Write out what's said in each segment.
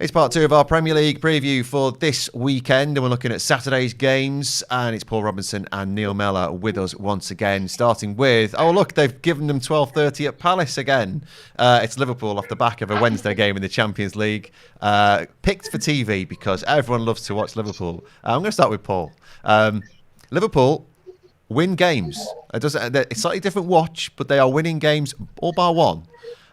It's part two of our Premier League preview for this weekend, and we're looking at Saturday's games, and it's Paul Robinson and Neil Mellor with us once again, starting with, look, they've given them 12:30 at Palace again. It's Liverpool off the back of a Wednesday game in the Champions League, picked for TV because everyone loves to watch Liverpool. I'm going to start with Paul. Liverpool win games. It's a slightly different watch, but they are winning games all bar one.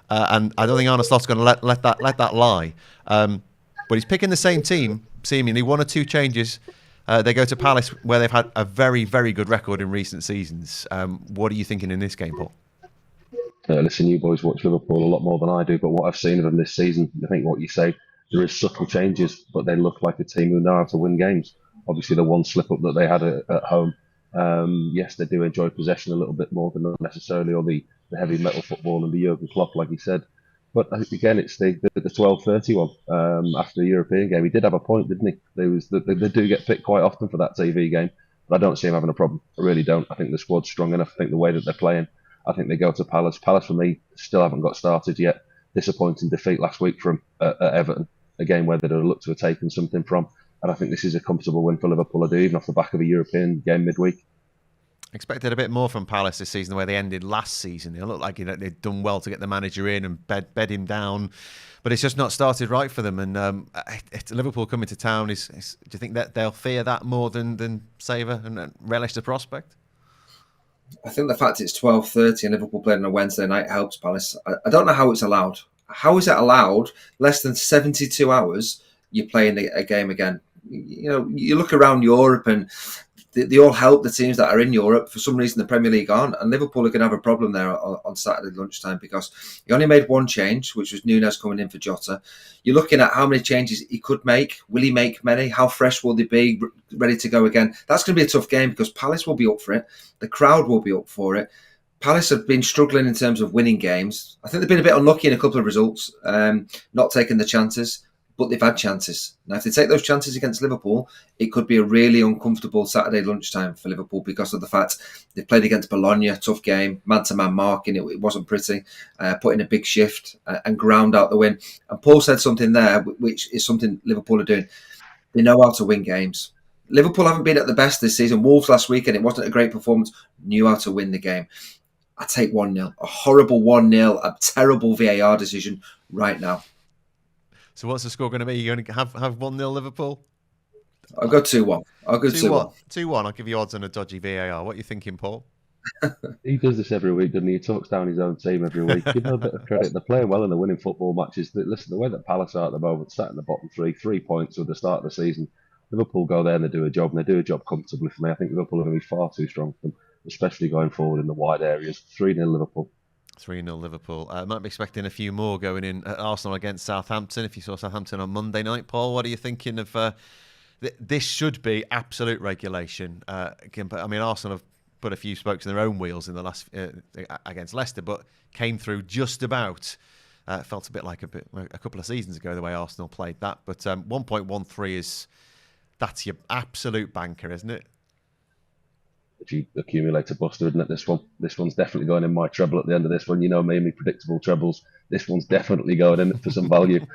And I don't think Arne Slot's going to let that lie. But he's picking the same team, seemingly one or two changes. They go to Palace, where they've had a very, very good record in recent seasons. What are you thinking in this game, Paul? Listen, you boys watch Liverpool a lot more than I do, but what I've seen of them this season, I think what you say, there is subtle changes, but they look like a team who know how to win games. Obviously, the one slip-up that they had at home, yes, they do enjoy possession a little bit more than necessarily, or the heavy metal football and the Jurgen Klopp, like he said. But again, it's the 12:30 one after the European game. He did have a point, didn't he? They do get picked quite often for that TV game, but I don't see him having a problem. I really don't. I think the squad's strong enough. I think the way that they're playing, I think they go to Palace. Palace, for me, still haven't got started yet. Disappointing defeat last week from at Everton, a game where they'd have looked to have taken something from. And I think this is a comfortable win for Liverpool, I do, even off the back of a European game midweek. Expected a bit more from Palace this season, the way they ended last season. They looked like they'd done well to get the manager in and bed him down, but it's just not started right for them. And Liverpool coming to town, do you think that they'll fear that more than savour and relish the prospect? I think the fact it's 12:30 and Liverpool playing on a Wednesday night helps Palace. I don't know how it's allowed. How is it allowed? Less than 72 hours, you're playing a game again. You know, you look around Europe and they all help the teams that are in Europe. For some reason, the Premier League aren't. And Liverpool are going to have a problem there on Saturday lunchtime because he only made one change, which was Núñez coming in for Jota. You're looking at how many changes he could make. Will he make many? How fresh will they be? Ready to go again? That's going to be a tough game because Palace will be up for it. The crowd will be up for it. Palace have been struggling in terms of winning games. I think they've been a bit unlucky in a couple of results, not taking the chances. But they've had chances. Now, if they take those chances against Liverpool, it could be a really uncomfortable Saturday lunchtime for Liverpool because of the fact they played against Bologna, tough game, man-to-man marking, it wasn't pretty, put in a big shift and ground out the win. And Paul said something there, which is something Liverpool are doing. They know how to win games. Liverpool haven't been at the best this season. Wolves last week, and it wasn't a great performance, knew how to win the game. I take 1-0, a horrible 1-0, a terrible VAR decision right now. So what's the score going to be? Are you going to have 1-0 Liverpool? I'll go 2-1. I'll go 2-1. 2-1. I'll give you odds on a dodgy VAR. What are you thinking, Paul? He does this every week, doesn't he? He talks down his own team every week. Give them a bit of credit. They're playing well and they're winning football matches. Listen, the way that Palace are at the moment, sat in the bottom 3 points at the start of the season. Liverpool go there and they do a job, and they do a job comfortably for me. I think Liverpool are going to be far too strong for them, especially going forward in the wide areas. 3-0 Liverpool. 3-0 Liverpool. Might be expecting a few more going in at Arsenal against Southampton. If you saw Southampton on Monday night, Paul, what are you thinking of? This should be absolute regulation. I mean, Arsenal have put a few spokes in their own wheels in the last against Leicester, but came through just about. Felt a bit like a couple of seasons ago the way Arsenal played that. But 1.13 that's your absolute banker, isn't it? If you accumulate a buster, isn't it? This one's definitely going in my treble at the end of this one. You know me and me predictable trebles. This one's definitely going in for some value.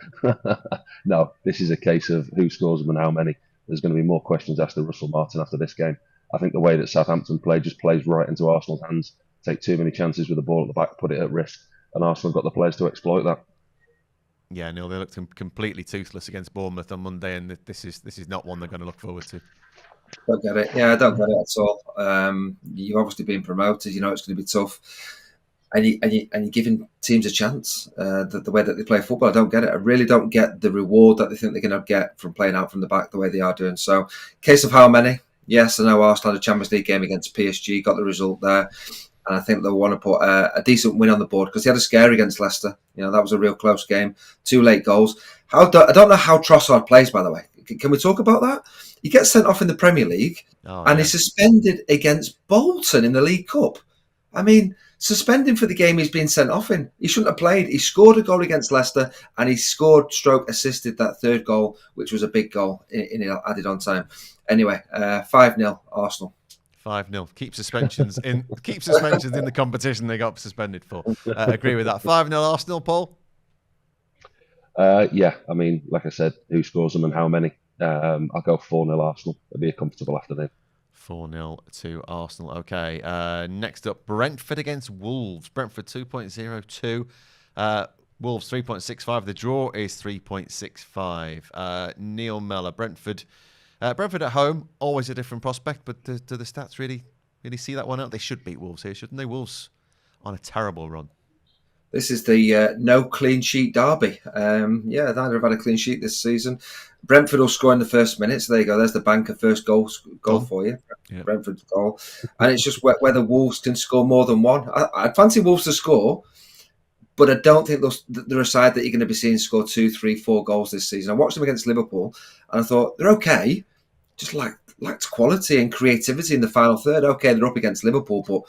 No, this is a case of who scores them and how many. There's going to be more questions asked of Russell Martin after this game. I think the way that Southampton play just plays right into Arsenal's hands. Take too many chances with the ball at the back, put it at risk, and Arsenal got the players to exploit that. Yeah, Neil, they looked completely toothless against Bournemouth on Monday, and this is not one they're going to look forward to. Don't get it. Yeah, I don't get it at all. You've obviously been promoted. You know it's going to be tough, and you're giving teams a chance. The way that they play football, I don't get it. I really don't get the reward that they think they're going to get from playing out from the back the way they are doing. So, case of how many? Yes, I know Arsenal had a Champions League game against PSG, got the result there, and I think they'll want to put a decent win on the board because they had a scare against Leicester. You know that was a real close game. 2 late goals. I don't know how Trossard plays, by the way. Can we talk about that? He gets sent off in the Premier League and he's suspended against Bolton in the League Cup. I mean, suspending for the game he's been sent off in. He shouldn't have played. He scored a goal against Leicester and he assisted that third goal, which was a big goal in added on time. Anyway, 5-0 Arsenal. 5-0. Keep suspensions in the competition they got suspended for. Agree with that. 5-0 Arsenal, Paul? Yeah, I mean, like I said, who scores them and how many? I'll go 4-0 Arsenal. It'll be a comfortable afternoon. 4-0 to Arsenal. Okay. Next up, Brentford against Wolves. Brentford 2.02. Wolves 3.65. The draw is 3.65. Neil Mellor, Brentford. Brentford at home, always a different prospect, but do the stats really see that one out? They should beat Wolves here, shouldn't they? Wolves on a terrible run. This is the no clean sheet derby. Neither have had a clean sheet this season. Brentford will score in the first minute, so there you go. There's the banker first goal for you. Yeah. Brentford's goal. And it's just whether Wolves can score more than one. I'd fancy Wolves to score, but I don't think they're a side that you're going to be seeing score 2, 3, 4 goals this season. I watched them against Liverpool, and I thought they're okay, just lacked quality and creativity in the final third. Okay, they're up against Liverpool, but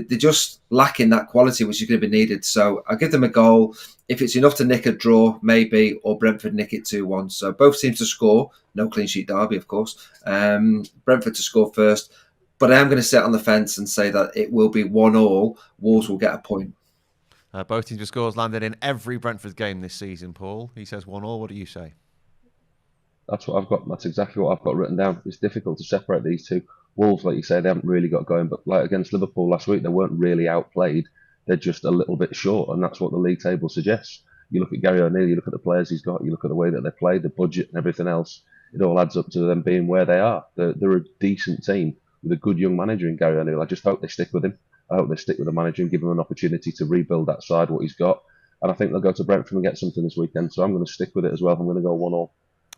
they're just lacking that quality which is going to be needed. So I give them a goal. If it's enough to nick a draw, maybe, or Brentford nick it 2-1. So both teams to score. No clean sheet derby, of course. Brentford to score first. But I am going to sit on the fence and say that it will be 1-1. Wolves will get a point. Both teams' scores landed in every Brentford game this season, Paul. He says 1-1. What do you say? That's what I've got. That's exactly what I've got written down. It's difficult to separate these two. Wolves, like you say, they haven't really got going, but like against Liverpool last week, they weren't really outplayed. They're just a little bit short, and that's what the league table suggests. You look at Gary O'Neill, you look at the players he's got, you look at the way that they play, the budget and everything else. It all adds up to them being where they are. They're a decent team with a good young manager in Gary O'Neill. I just hope they stick with him. I hope they stick with the manager and give him an opportunity to rebuild that side, what he's got. And I think they'll go to Brentford and get something this weekend. So I'm going to stick with it as well. I'm going to go 1-1.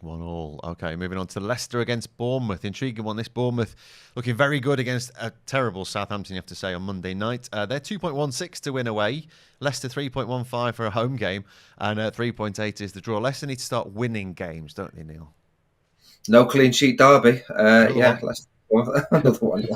1-1. Okay, moving on to Leicester against Bournemouth. Intriguing one. This Bournemouth looking very good against a terrible Southampton, you have to say, on Monday night. They're 2.16 to win away. Leicester 3.15 for a home game. And 3.8 is the draw. Leicester need to start winning games, don't they, Neil? No clean sheet derby. Leicester. Another one.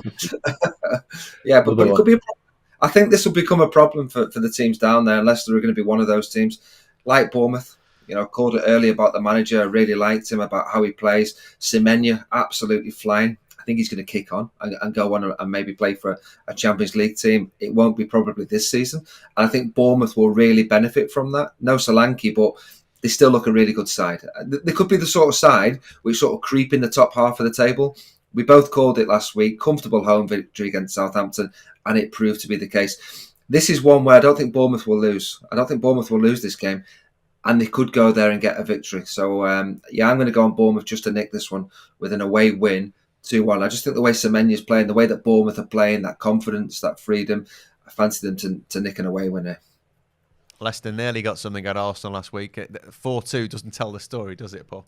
Yeah, but it could be a problem. I think this will become a problem for the teams down there. And Leicester are going to be one of those teams like Bournemouth. I called it earlier about the manager. I really liked him, about how he plays. Semenya, absolutely flying. I think he's going to kick on and go on and maybe play for a Champions League team. It won't be probably this season. And I think Bournemouth will really benefit from that. No Solanke, but they still look a really good side. They could be the sort of side which sort of creep in the top half of the table. We both called it last week. Comfortable home victory against Southampton, and it proved to be the case. This is one where I don't think Bournemouth will lose. I don't think Bournemouth will lose this game. And they could go there and get a victory. So, I'm going to go on Bournemouth just to nick this one with an away win, 2-1. I just think the way Semenya's playing, the way that Bournemouth are playing, that confidence, that freedom, I fancy them to nick an away win here. Leicester nearly got something at Arsenal last week. 4-2 doesn't tell the story, does it, Paul?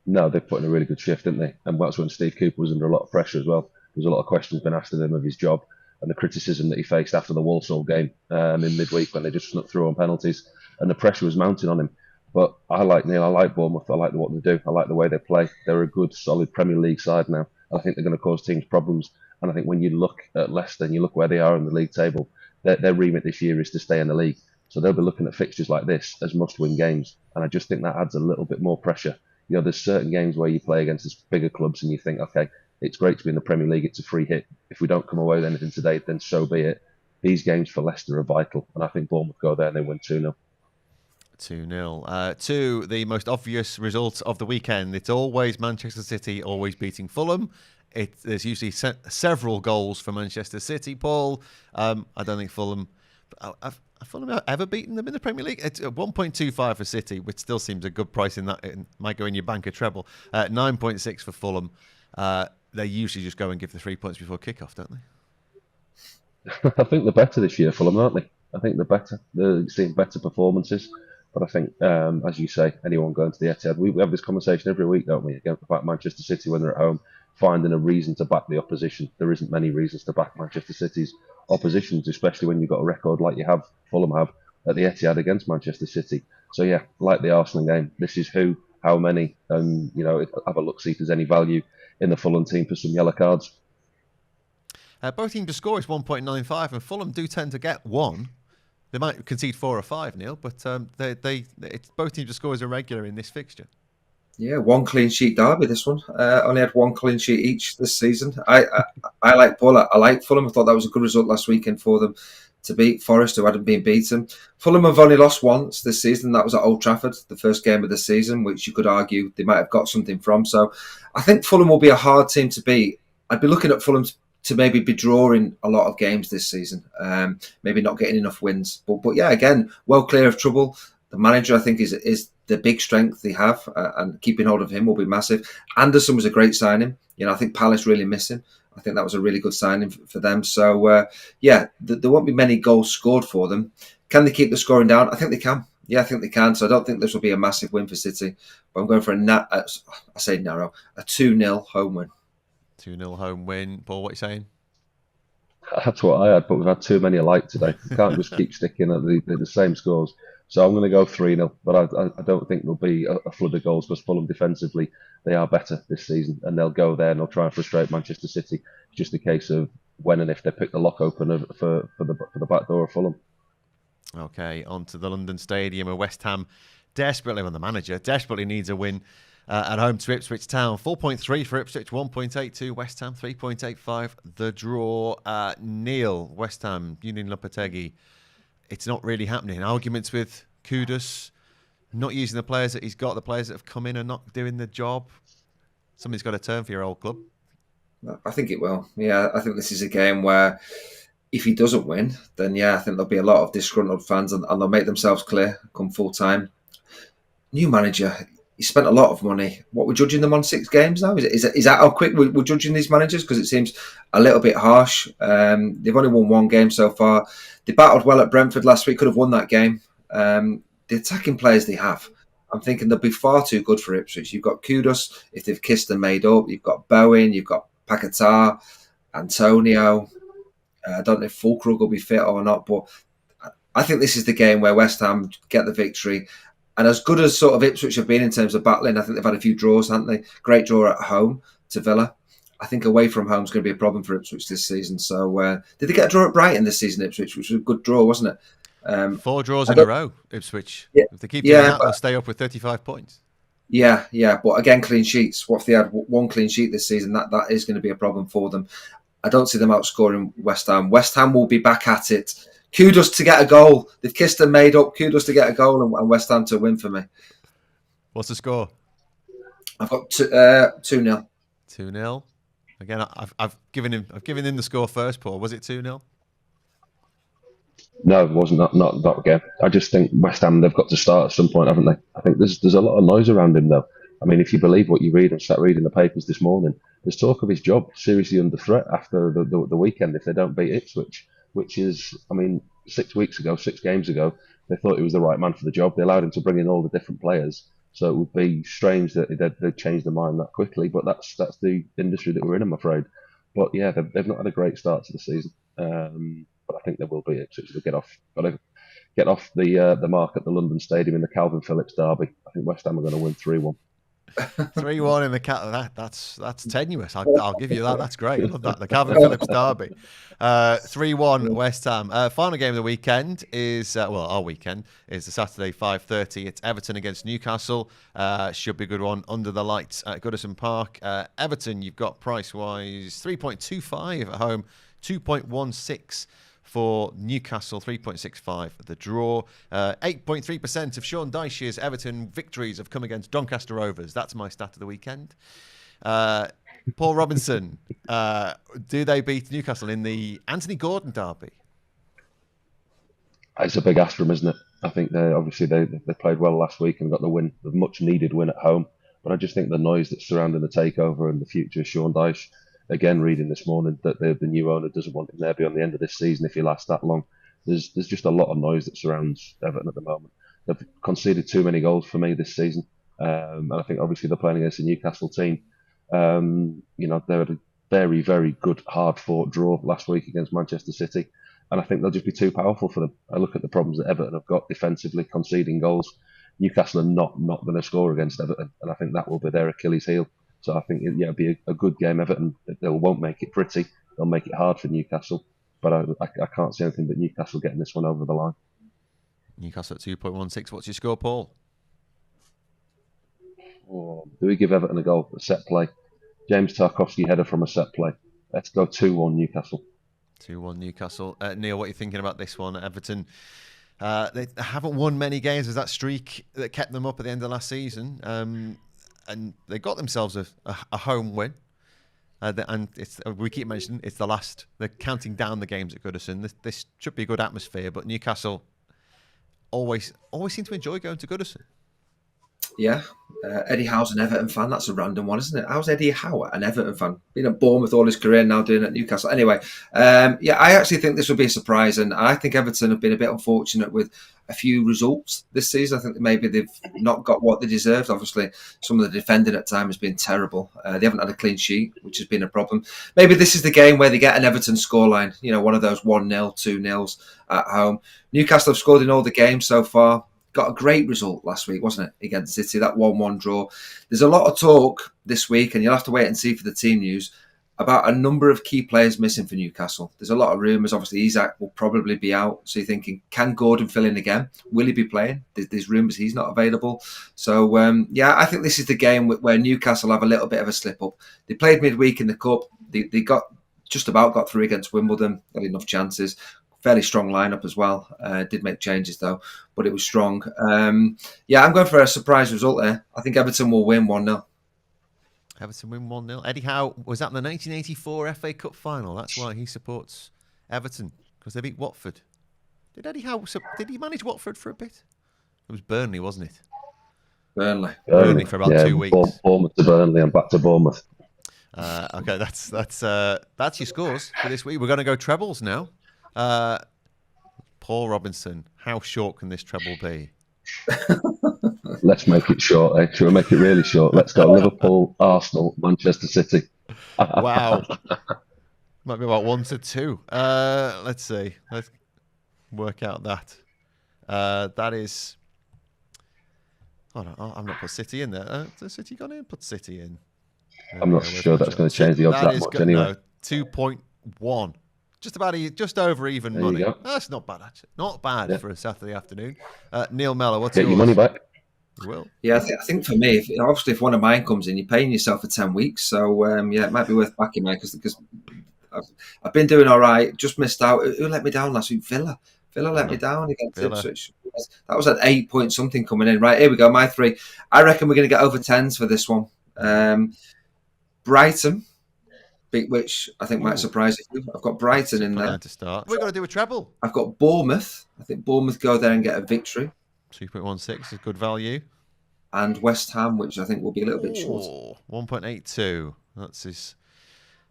No, they've put in a really good shift, didn't they? And that's when Steve Cooper was under a lot of pressure as well. There's a lot of questions been asked of him of his job and the criticism that he faced after the Walsall game in midweek when they just snuck through on penalties. And the pressure was mounting on him. But I like Neil. I like Bournemouth. I like what they do. I like the way they play. They're a good, solid Premier League side now. I think they're going to cause teams problems. And I think when you look at Leicester and you look where they are in the league table, their remit this year is to stay in the league. So they'll be looking at fixtures like this as must-win games. And I just think that adds a little bit more pressure. There's certain games where you play against bigger clubs and you think, okay, it's great to be in the Premier League. It's a free hit. If we don't come away with anything today, then so be it. These games for Leicester are vital. And I think Bournemouth go there and they win 2-0. 2-0. To the most obvious result of the weekend. It's always Manchester City always beating Fulham. There's usually several goals for Manchester City, Paul. I don't think Fulham... Have Fulham ever beaten them in the Premier League? It's 1.25 for City, which still seems a good price in that. It might go in your bank a treble. 9.6 for Fulham. They usually just go and give the 3 points before kickoff, don't they? I think they're better this year, Fulham, aren't they? I think they're better. They're seeing better performances. But I think, as you say, anyone going to the Etihad, we have this conversation every week, don't we, about Manchester City when they're at home, finding a reason to back the opposition. There isn't many reasons to back Manchester City's oppositions, especially when you've got a record like you have, Fulham have, at the Etihad against Manchester City. So yeah, like the Arsenal game, this is who, how many, and have a look, see if there's any value in the Fulham team for some yellow cards. Both teams to score is 1.95, and Fulham do tend to get one. They might concede 4 or 5, Neil, but both teams to score is irregular in this fixture. Yeah, one clean sheet derby. This one only had one clean sheet each this season. I like Paul. I like Fulham. I thought that was a good result last weekend for them to beat Forest, who hadn't been beaten. Fulham have only lost once this season. That was at Old Trafford, the first game of the season, which you could argue they might have got something from. So I think Fulham will be a hard team to beat. I'd be looking at Fulham to maybe be drawing a lot of games this season. Maybe not getting enough wins. But yeah, again, well clear of trouble. The manager, I think, is the big strength they have, and keeping hold of him will be massive. Anderson was a great signing. I think Palace really miss him. I think that was a really good signing for them. So, yeah, there won't be many goals scored for them. Can they keep the scoring down? I think they can. Yeah, I think they can. So I don't think this will be a massive win for City. But I'm going for a 2-0 home win. 2-0 home win. Paul, what are you saying? That's what I had, but we've had too many alike today. We can't just keep sticking at the same scores. So I'm going to go 3-0, but I don't think there'll be a flood of goals because Fulham defensively, they are better this season, and they'll go there and they'll try and frustrate Manchester City. It's just a case of when and if they pick the lock open for the back door of Fulham. Okay, on to the London Stadium, where West Ham the manager desperately needs a win at home to Ipswich Town. 4.3 for Ipswich, 1.82 West Ham, 3.85 the draw. Neil, West Ham, Union Lopetegui, it's not really happening. Arguments with Kudus, not using the players that he's got, the players that have come in are not doing the job. Somebody's got to turn for your old club. I think it will. Yeah, I think this is a game where if he doesn't win, then yeah, I think there'll be a lot of disgruntled fans and they'll make themselves clear come full time. New manager, he spent a lot of money. What, we're judging them on 6 games now? Is that how quick we're judging these managers? Because it seems a little bit harsh. They've only won 1 game so far. They battled well at Brentford last week, could have won that game. The attacking players they have, I'm thinking they'll be far too good for Ipswich. You've got Kudus, if they've kissed and made up. You've got Bowen, you've got Paquetá, Antonio. I don't know if Fulkrug will be fit or not, but I think this is the game where West Ham get the victory. And as good as sort of Ipswich have been in terms of battling, I think they've had a few draws, haven't they? Great draw at home to Villa. I think away from home is going to be a problem for Ipswich this season. So did they get a draw at Brighton this season, Ipswich, which was a good draw, wasn't it? 4 draws in a row, Ipswich. Yeah, if they keep doing that, they'll stay up with 35 points. Yeah. But again, clean sheets. What if they had 1 clean sheet this season? That is going to be a problem for them. I don't see them outscoring West Ham. West Ham will be back at it. Kudus to get a goal. They've kissed and made up. Kudus to get a goal and West Ham to win for me. What's the score? I've got 2-0. 2-0. Again, I've given him the score first, Paul. Was it 2-0? No, it wasn't. Not again. I just think West Ham, they've got to start at some point, haven't they? I think there's a lot of noise around him, though. I mean, if you believe what you read and start reading the papers this morning, there's talk of his job seriously under threat after the weekend if they don't beat Ipswich, which is, I mean, 6 games ago, they thought he was the right man for the job. They allowed him to bring in all the different players. So it would be strange that they'd change their mind that quickly, but that's the industry that we're in, I'm afraid. But yeah, they've not had a great start to the season. But I think there will be Ipswich to get off the mark at the London Stadium in the Calvin Phillips derby. I think West Ham are going to win 3-1. 3-1 in the that's tenuous. I'll give you that. That's great. I love that. The Calvin Phillips derby. 3-1 West Ham. Final game of the weekend is our weekend is the Saturday 5:30. It's Everton against Newcastle. Should be a good one under the lights at Goodison Park. Everton, you've got price wise 3.25 at home, 2.16 for Newcastle, 3.65 the draw. 8.3% of Sean Dyche's Everton victories have come against Doncaster Rovers. That's my stat of the weekend. Paul Robinson, do they beat Newcastle in the Anthony Gordon derby? It's a big ask for them, isn't it? I think they played well last week and got the win, the much needed win at home. But I just think the noise that's surrounding the takeover and the future of Sean Dyche, again, reading this morning that the new owner doesn't want him there beyond the end of this season if he lasts that long. There's just a lot of noise that surrounds Everton at the moment. They've conceded too many goals for me this season. And I think obviously they're playing against a Newcastle team. They had a very, very good, hard-fought draw last week against Manchester City. And I think they'll just be too powerful for them. I look at the problems that Everton have got defensively, conceding goals. Newcastle are not going to score against Everton. And I think that will be their Achilles heel. So I think it'll be a good game. Everton, they won't make it pretty. They'll make it hard for Newcastle. But I can't see anything but Newcastle getting this one over the line. Newcastle at 2.16. What's your score, Paul? Do we give Everton a goal? A set play. James Tarkowski header from a set play. Let's go 2-1 Newcastle. 2-1 Newcastle. Neil, what are you thinking about this one? Everton, they haven't won many games. There's that streak that kept them up at the end of last season. And they got themselves a home win. And we keep mentioning it's the last. They're counting down the games at Goodison. This should be a good atmosphere, but Newcastle always seem to enjoy going to Goodison. Yeah, Eddie Howe's an Everton fan. That's a random one, isn't it? How's Eddie Howe an Everton fan? Been at Bournemouth all his career, now doing it at Newcastle. Anyway, yeah, I actually think this will be a surprise, and I think Everton have been a bit unfortunate with a few results this season. I think maybe they've not got what they deserved. Obviously, some of the defending at times has been terrible. They haven't had a clean sheet, which has been a problem. Maybe this is the game where they get an Everton scoreline, one of those 1-0, 2-0 at home. Newcastle have scored in all the games so far. Got a great result last week, wasn't it, against City, that 1-1 draw. There's a lot of talk this week, and you'll have to wait and see for the team news, about a number of key players missing for Newcastle. There's a lot of rumours. Obviously, Isak will probably be out. So you're thinking, can Gordon fill in again? Will he be playing? There's rumours he's not available. So, yeah, I think this is the game where Newcastle have a little bit of a slip-up. They played midweek in the Cup. They just about got through against Wimbledon. Got enough chances. Fairly strong lineup as well. Did make changes though, but it was strong. Yeah, I'm going for a surprise result there. I think Everton will win 1-0. Everton win 1-0. Eddie Howe was at the 1984 FA Cup final. That's why he supports Everton, because they beat Watford. Did Eddie Howe? Did he manage Watford for a bit? It was Burnley, wasn't it? Burnley for about 2 weeks. Bournemouth to Burnley and back to Bournemouth. Okay, that's your scores for this week. We're going to go trebles now. Paul Robinson, how short can this treble be? Let's make it short, eh? Should we make it really short? Let's go Liverpool, Arsenal, Manchester City. Wow. Might be about 1-2. Let's see. Let's work out that. That is... Oh, no, I've not put City in there. Has City gone in? Put City in. I'm not sure that's going to change the odds that much anyway. No, 2.1. Just over even money. That's not bad, actually. Not bad for a Saturday afternoon. Neil Mellor, what's yours? Get your money back. You will. Yeah, I think for me, if one of mine comes in, you're paying yourself for 10 weeks. So, yeah, it might be worth backing mine because I've been doing all right. Just missed out. Who let me down last week? Villa let me down against Ipswich. That was at 8 point something coming in. Right, here we go. My three. I reckon we're going to get over 10s for this one. Brighton, which I think might surprise you. I've got Brighton in there to start. We're going to do a treble. I've got Bournemouth. I think Bournemouth go there and get a victory. 2.16 is good value. And West Ham, which I think will be a little bit short. 1.82. That's his.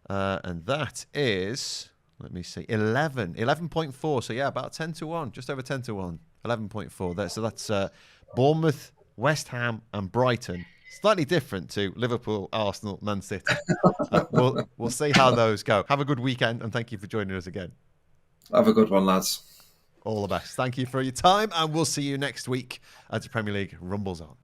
And that is, let me see, 11.4. So, yeah, about 10-1, just over 10-1. 11.4. So that's Bournemouth, West Ham, and Brighton. Slightly different to Liverpool, Arsenal, Man City. We'll see how those go. Have a good weekend, and thank you for joining us again. Have a good one, lads. All the best. Thank you for your time, and we'll see you next week as the Premier League rumbles on.